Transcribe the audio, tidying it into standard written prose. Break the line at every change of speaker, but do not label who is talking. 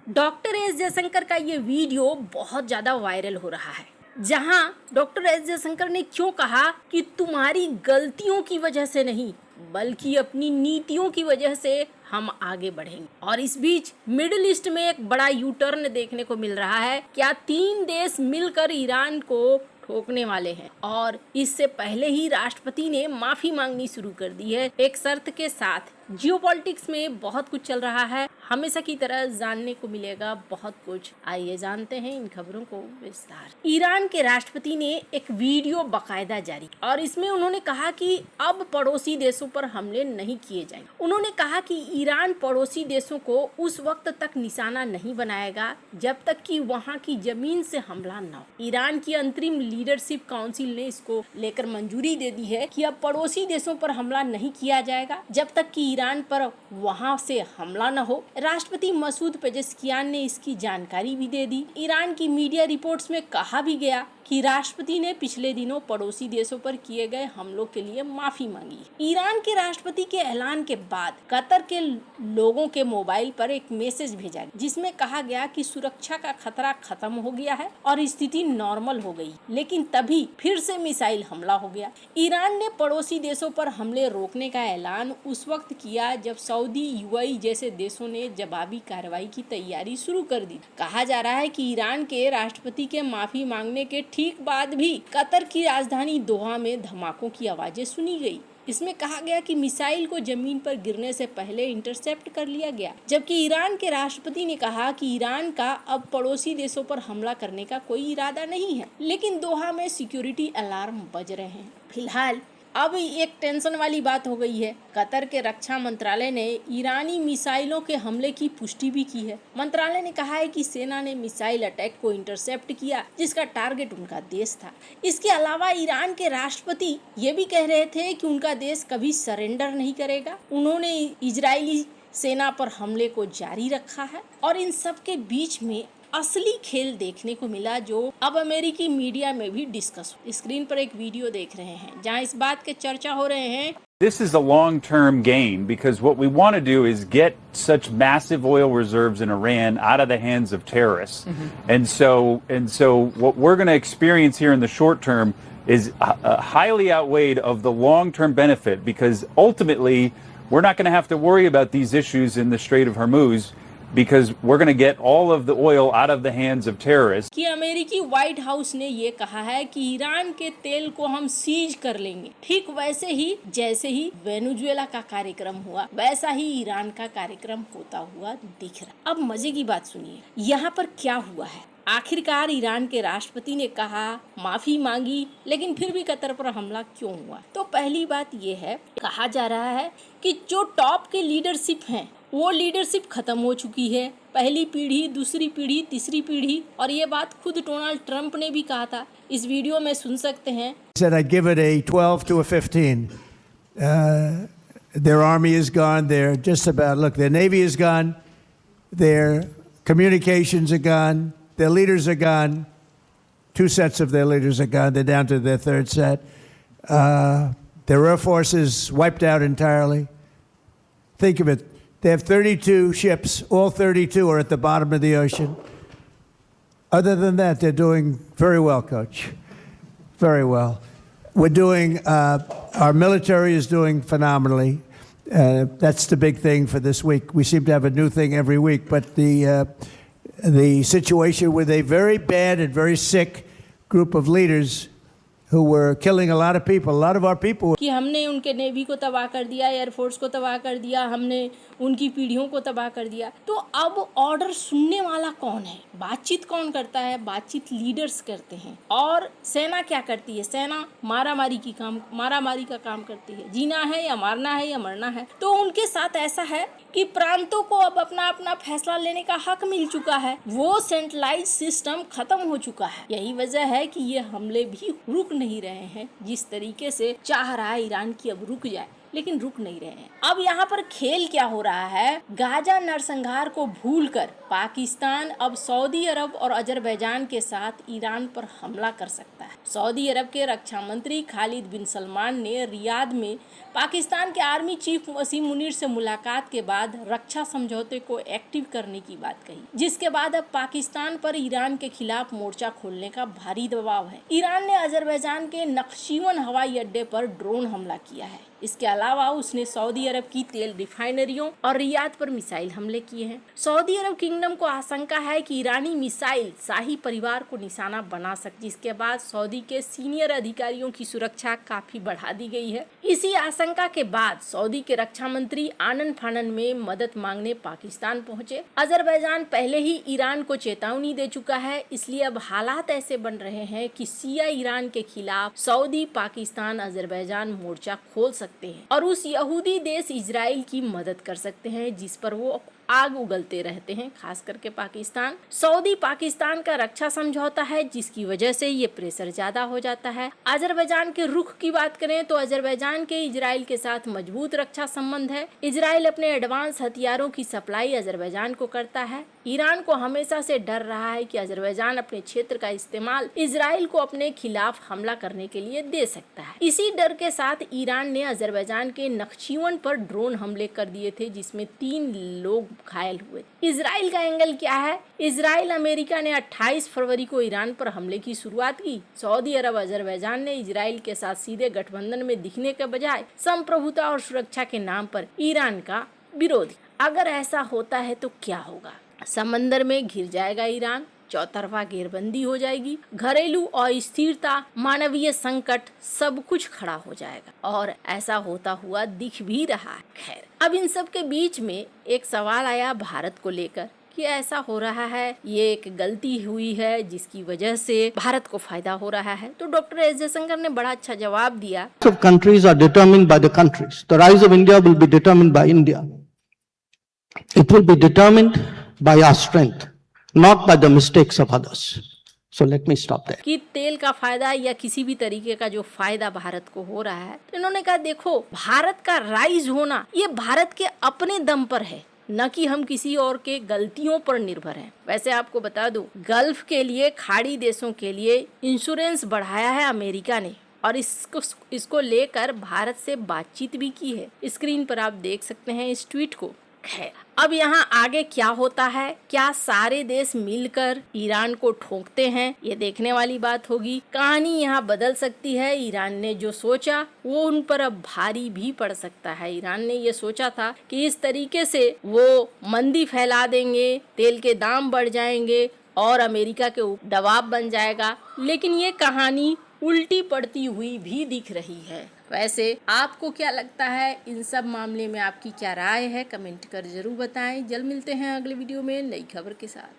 Doctor S Jaishankar का ये video बहुत ज़्यादा वायरल हो रहा है, जहां डॉक्टर एस जयशंकर ने क्यों कहा कि तुम्हारी गलतियों की वजह से नहीं बल्कि अपनी नीतियों की वजह से हम आगे बढ़ेंगे। और इस बीच मिडिल ईस्ट में एक बड़ा यू टर्न देखने को मिल रहा है। क्या 3 देश मिलकर ईरान को ठोकने वाले हैं, और इससे पहले ही राष्ट्रपति ने माफी मांगनी शुरू कर दी है एक शर्त के साथ। जियोपॉलिटिक्स में बहुत कुछ चल रहा है, हमेशा की तरह जानने को मिलेगा बहुत कुछ। आइए जानते हैं इन खबरों को विस्तार। ईरान के राष्ट्रपति ने एक वीडियो बाकायदा जारी और इसमें उन्होंने कहा कि अब पड़ोसी देशों पर हमले नहीं किए जाएंगे। उन्होंने कहा कि ईरान पड़ोसी देशों को उस वक्त तक निशाना नहीं बनाएगा जब तक कि वहां की जमीन से हमला न हो। ईरान की अंतरिम लीडरशिप काउंसिल ने इसको लेकर मंजूरी दे दी है कि अब पड़ोसी देशों पर हमला नहीं किया जाएगा जब तक कि ईरान पर वहां से हमला न हो। राष्ट्रपति मसूद पेजेस्कियान ने इसकी जानकारी भी दे दी। ईरान की मीडिया रिपोर्ट्स में कहा भी गया कि राष्ट्रपति ने पिछले दिनों पड़ोसी देशों पर किए गए हमलों के लिए माफी मांगी। ईरान के राष्ट्रपति के ऐलान के बाद कतर के लोगों के मोबाइल पर एक मैसेज भेजा गया जिसमें कहा गया कि सुरक्षा का खतरा खत्म हो गया है और स्थिति नॉर्मल हो गई, लेकिन तभी फिर से मिसाइल हमला हो गया। ईरान ने पड़ोसी देशों पर हमले रोकने का ऐलान उस वक्त किया जब सऊदी, यूएई जैसे देशों ने जवाबी कार्रवाई की तैयारी शुरू कर दी। कहा जा रहा है कि ईरान के राष्ट्रपति के माफी मांगने के ठीक बाद भी कतर की राजधानी दोहा में धमाकों की आवाजें सुनी गई। इसमें कहा गया कि मिसाइल को जमीन पर गिरने से पहले इंटरसेप्ट कर लिया गया, जबकि ईरान के राष्ट्रपति ने कहा कि ईरान का अब पड़ोसी देशों पर हमला करने का कोई इरादा नहीं है, लेकिन दोहा में सिक्योरिटी अलार्म बज रहे हैं। फिलहाल अब एक टेंशन वाली बात हो गई है। कतर के रक्षा मंत्रालय ने ईरानी मिसाइलों के हमले की पुष्टि भी की है। मंत्रालय ने कहा है कि सेना ने मिसाइल अटैक को इंटरसेप्ट किया जिसका टारगेट उनका देश था। इसके अलावा ईरान के राष्ट्रपति ये भी कह रहे थे कि उनका देश कभी सरेंडर नहीं करेगा। उन्होंने इजरायली सेना पर हमले को जारी रखा है और इन सब के बीच में असली खेल देखने को मिला जो अब अमेरिकी मीडिया में भी डिस्कस हो। स्क्रीन पर एक वीडियो देख रहे हैं जहां इस बात के चर्चा हो रहे हैं।
This is a long-term game because what we want to do is get such massive oil reserves in Iran out of the hands of terrorists. And so what we're going to experience here in the short term is highly outweighed of the long-term benefit, because ultimately we're not going to have to worry about these issues in the Strait of Hormuz, because we're going to get all of the oil out of the hands of terrorists.
कि अमेरिकी white house ने ये कहा है कि Iran के तेल को हम सीज कर लेंगे। ठीक वैसे ही जैसे ही वेनेजुएला का कार्यक्रम हुआ वैसा ही ईरान का कार्यक्रम होता हुआ दिख रहा। अब मजे की बात सुनिए, यहाँ पर क्या हुआ है। आखिरकार ईरान के राष्ट्रपति ने कहा, माफी मांगी, लेकिन फिर भी कतर पर हमला क्यों हुआ? तो पहली बात ये है, कहा जा रहा है कि जो टॉप के लीडरशिप हैं वो लीडरशिप खत्म हो चुकी है। पहली पीढ़ी, दूसरी पीढ़ी, तीसरी पीढ़ी, और ये बात खुद डोनाल्ड ट्रंप ने भी कहा था। इस वीडियो में सुन सकते हैं।
Said I'd give it a 12 to a 15. Their army is gone. They're just about, look, their navy is gone. Their communications are gone. Their leaders are gone. 2 sets of their leaders are gone. They're down to their 3rd set. Their air force is wiped out entirely. Think of it. They have 32 ships. All 32 are at the bottom of the ocean. Other than that, they're doing very well, Coach. Very well. We're doing, our military is doing phenomenally. That's the big thing for this week. We seem to have a new thing every week, but the situation with a very bad and very sick group of leaders who were killing a lot of people, a lot of our people.
कि हमने उनके navy को तबाह कर दिया, air force को तबाह कर दिया, हमने उनकी पीढ़ियों को तबाह कर दिया। तो अब ऑर्डर सुनने वाला कौन है? बातचीत कौन करता है? बातचीत लीडर्स करते हैं। और सेना क्या करती है? सेना मारामारी का काम करती है। जीना है या मारना है या मरना है। तो उनके साथ ऐसा है कि प्रांतों को अब अपना अपना फैसला लेने का हक मिल चुका है। वो सेंट्रलाइज सिस्टम खत्म हो चुका है। यही वजह है कि ये हमले भी रुक नहीं रहे हैं जिस तरीके से चाह रहा है ईरान की अब रुक जाए। लेकिन रुक नहीं रहे हैं। अब यहाँ पर खेल क्या हो रहा है, गाजा नरसंहार को भूलकर पाकिस्तान अब सऊदी अरब और अजरबैजान के साथ ईरान पर हमला कर सकता है। सऊदी अरब के रक्षा मंत्री खालिद बिन सलमान ने रियाद में पाकिस्तान के आर्मी चीफ वसीम मुनीर से मुलाकात के बाद रक्षा समझौते को एक्टिव करने की बात कही, जिसके बाद अब पाकिस्तान पर ईरान के खिलाफ मोर्चा खोलने का भारी दबाव है। ईरान ने अजरबैजान के नक्शीवन हवाई अड्डे पर ड्रोन हमला किया है। इसके अलावा उसने सऊदी अरब की तेल रिफाइनरियों और रियाद पर मिसाइल हमले किए हैं। सऊदी अरब किंगडम को आशंका है कि ईरानी मिसाइल शाही परिवार को निशाना बना सकती, जिसके बाद सऊदी के सीनियर अधिकारियों की सुरक्षा काफी बढ़ा दी गई है। इसी आशंका के बाद सऊदी के रक्षा मंत्री आनन फानन में मदद मांगने पाकिस्तान पहुंचे। अजरबैजान पहले ही ईरान को चेतावनी दे चुका है, इसलिए अब हालात ऐसे बन रहे हैं कि शिया ईरान के खिलाफ सऊदी, पाकिस्तान, अजरबैजान मोर्चा खोल सकते हैं और उस यहूदी देश इजराइल की मदद कर सकते हैं जिस पर वो आग उगलते रहते हैं, खास करके पाकिस्तान। सऊदी पाकिस्तान का रक्षा समझौता है, जिसकी वजह से ये प्रेशर ज्यादा हो जाता है। अजरबैजान के रुख की बात करें तो अजरबैजान के इजराइल के साथ मजबूत रक्षा संबंध है। इजराइल अपने एडवांस हथियारों की सप्लाई अजरबैजान को करता है। ईरान को हमेशा से डर रहा है कि अजरबैजान अपने क्षेत्र का इस्तेमाल इजराइल को अपने खिलाफ हमला करने के लिए दे सकता है। इसी डर के साथ ईरान ने अजरबैजान के नक्शीवन पर ड्रोन हमले कर दिए थे, जिसमें 3 लोग घायल हुए। इजराइल का एंगल क्या है? इजराइल अमेरिका ने 28 फरवरी को ईरान पर हमले की शुरुआत की। सऊदी अरब, अजरबैजान ने इजराइल के साथ सीधे गठबंधन में दिखने के बजाय संप्रभुता और सुरक्षा के नाम पर ईरान का विरोध। अगर ऐसा होता है तो क्या होगा? समंदर में घिर जाएगा ईरान, चौतरफा घेरबंदी हो जाएगी, घरेलू अस्थिरता, मानवीय संकट, सब कुछ खड़ा हो जाएगा और ऐसा होता हुआ दिख भी रहा है। खैर, अब इन सब के बीच में एक सवाल आया भारत को लेकर कि ऐसा हो रहा है, ये एक गलती हुई है जिसकी वजह से भारत को फायदा हो रहा है। तो डॉक्टर एस जयशंकर ने बड़ा अच्छा जवाब दिया।
Of countries are determined by the countries. The rise of India will be determined by India. It will be determined by our strength, not by the mistakes of others. So let me stop there.
कि तेल का फायदा या किसी भी तरीके का जो फायदा भारत को हो रहा है, तो इन्होंने कहा देखो, भारत का राइज होना ये भारत के अपने दम पर है, न कि हम किसी और के गलतियों पर निर्भर हैं। वैसे आपको बता दूं, गल्फ के लिए, खाड़ी देशों के लिए इंश्योरेंस बढ़ाया है अमेरिका ने और इसको लेकर भारत से बातचीत भी की है। स्क्रीन पर आप देख सकते हैं इस ट्वीट को। खैर, अब यहाँ आगे क्या होता है, क्या सारे देश मिलकर ईरान को ठोकते हैं, ये देखने वाली बात होगी। कहानी यहाँ बदल सकती है। ईरान ने जो सोचा वो उन पर अब भारी भी पड़ सकता है। ईरान ने ये सोचा था कि इस तरीके से वो मंदी फैला देंगे, तेल के दाम बढ़ जाएंगे और अमेरिका के ऊपर दबाव बन जाएगा, लेकिन ये कहानी उल्टी पड़ती हुई भी दिख रही है। वैसे आपको क्या लगता है, इन सब मामले में आपकी क्या राय है? कमेंट कर जरूर बताएं। जल्द मिलते हैं अगले वीडियो में नई खबर के साथ।